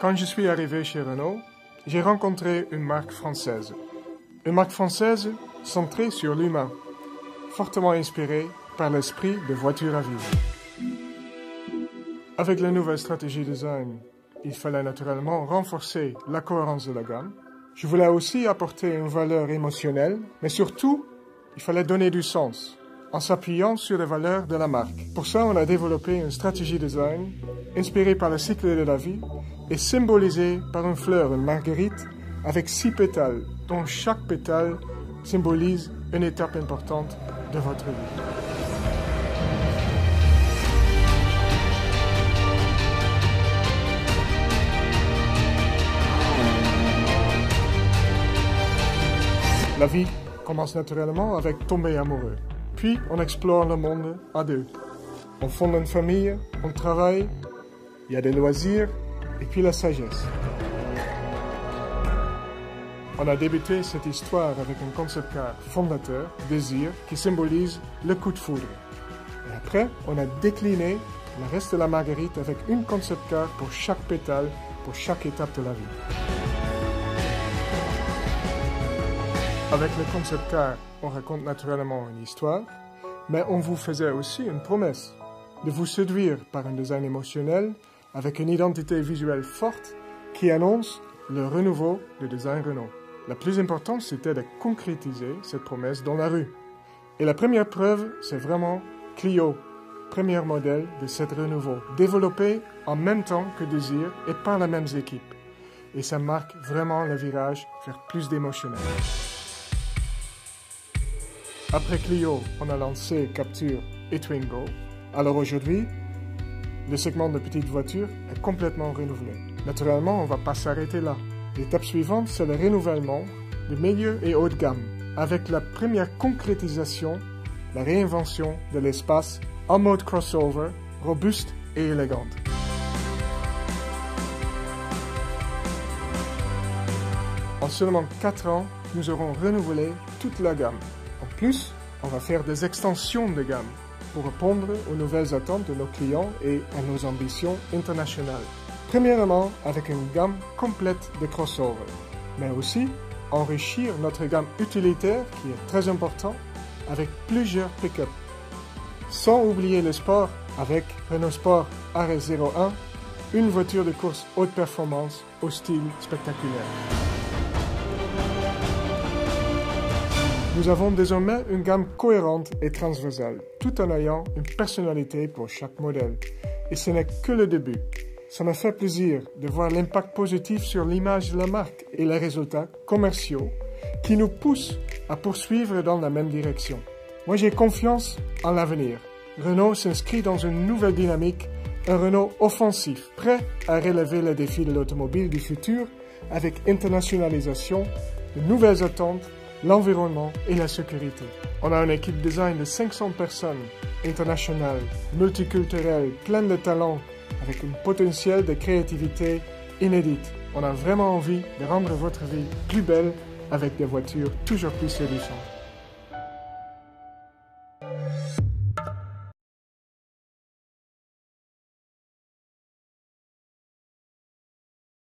Quand je suis arrivé chez Renault, j'ai rencontré une marque française. Une marque française centrée sur l'humain, fortement inspirée par l'esprit de voiture à vivre. Avec la nouvelle stratégie design, il fallait naturellement renforcer la cohérence de la gamme. Je voulais aussi apporter une valeur émotionnelle, mais surtout, il fallait donner du sens, en s'appuyant sur les valeurs de la marque. Pour ça, on a développé une stratégie design inspirée par le cycle de la vie et symbolisée par une fleur, une marguerite, avec 6 pétales, dont chaque pétale symbolise une étape importante de votre vie. La vie commence naturellement avec tomber amoureux. Puis, on explore le monde à deux. On fonde une famille, on travaille, il y a des loisirs, et puis la sagesse. On a débuté cette histoire avec un concept car fondateur, Désir, qui symbolise le coup de foudre. Et après, on a décliné le reste de la marguerite avec une concept car pour chaque pétale, pour chaque étape de la vie. Avec le concept car, on raconte naturellement une histoire, mais on vous faisait aussi une promesse de vous séduire par un design émotionnel avec une identité visuelle forte qui annonce le renouveau du design Renault. La plus importante, c'était de concrétiser cette promesse dans la rue. Et la première preuve, c'est vraiment Clio, premier modèle de cette renouveau, développé en même temps que Désir et par la même équipe. Et ça marque vraiment le virage vers plus d'émotionnel. Après Clio, on a lancé Captur et Twingo. Alors aujourd'hui, le segment de petites voitures est complètement renouvelé. Naturellement, on ne va pas s'arrêter là. L'étape suivante, c'est le renouvellement de milieu et haut de gamme, avec la première concrétisation, la réinvention de l'espace en mode crossover, robuste et élégante. En seulement 4 ans, nous aurons renouvelé toute la gamme. En plus, on va faire des extensions de gamme pour répondre aux nouvelles attentes de nos clients et à nos ambitions internationales. Premièrement, avec une gamme complète de crossover, mais aussi enrichir notre gamme utilitaire, qui est très important, avec plusieurs pick-up. Sans oublier le sport, avec Renault Sport RS01, une voiture de course haute performance au style spectaculaire. Nous avons désormais une gamme cohérente et transversale, tout en ayant une personnalité pour chaque modèle. Et ce n'est que le début. Ça me fait plaisir de voir l'impact positif sur l'image de la marque et les résultats commerciaux qui nous poussent à poursuivre dans la même direction. Moi, j'ai confiance en l'avenir. Renault s'inscrit dans une nouvelle dynamique, un Renault offensif, prêt à relever les défis de l'automobile du futur avec internationalisation, de nouvelles attentes, l'environnement et la sécurité. On a une équipe design de 500 personnes, internationales, multiculturelles, pleine de talent, avec un potentiel de créativité inédite. On a vraiment envie de rendre votre vie plus belle avec des voitures toujours plus séduisantes.